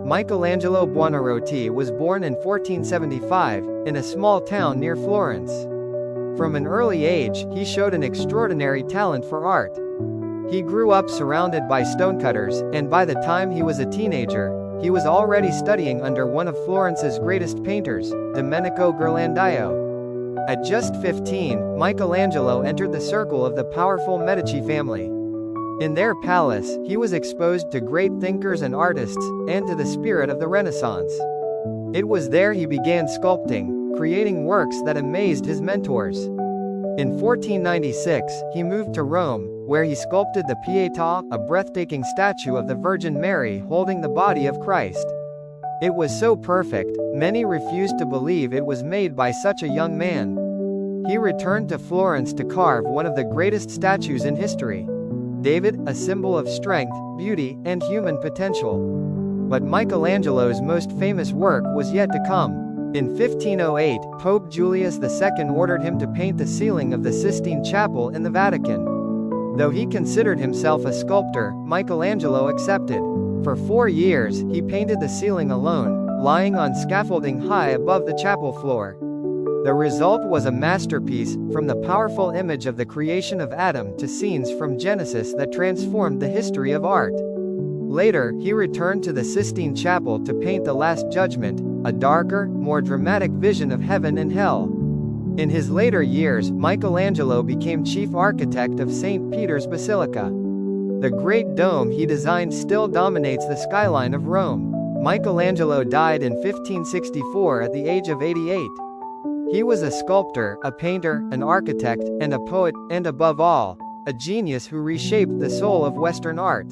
Michelangelo Buonarroti was born in 1475, in a small town near Florence. From an early age, he showed an extraordinary talent for art. He grew up surrounded by stonecutters, and by the time he was a teenager, he was already studying under one of Florence's greatest painters, Domenico Ghirlandaio. At just 15, Michelangelo entered the circle of the powerful Medici family. In their palace, he was exposed to great thinkers and artists, and to the spirit of the Renaissance. It was there he began sculpting, creating works that amazed his mentors. In 1496, he moved to Rome, where he sculpted the Pietà, a breathtaking statue of the Virgin Mary holding the body of Christ. It was so perfect, many refused to believe it was made by such a young man. He returned to Florence to carve one of the greatest statues in history. David, a symbol of strength, beauty, and human potential. But Michelangelo's most famous work was yet to come. In 1508, Pope Julius II ordered him to paint the ceiling of the Sistine Chapel in the Vatican. Though he considered himself a sculptor, Michelangelo accepted. For 4 years, he painted the ceiling alone, lying on scaffolding high above the chapel floor. The result was a masterpiece, from the powerful image of the creation of Adam to scenes from Genesis that transformed the history of art. Later, he returned to the Sistine Chapel to paint the Last Judgment, a darker, more dramatic vision of heaven and hell. In his later years, Michelangelo became chief architect of St. Peter's Basilica. The great dome he designed still dominates the skyline of Rome. Michelangelo died in 1564 at the age of 88. He was a sculptor, a painter, an architect, and a poet, and above all, a genius who reshaped the soul of Western art.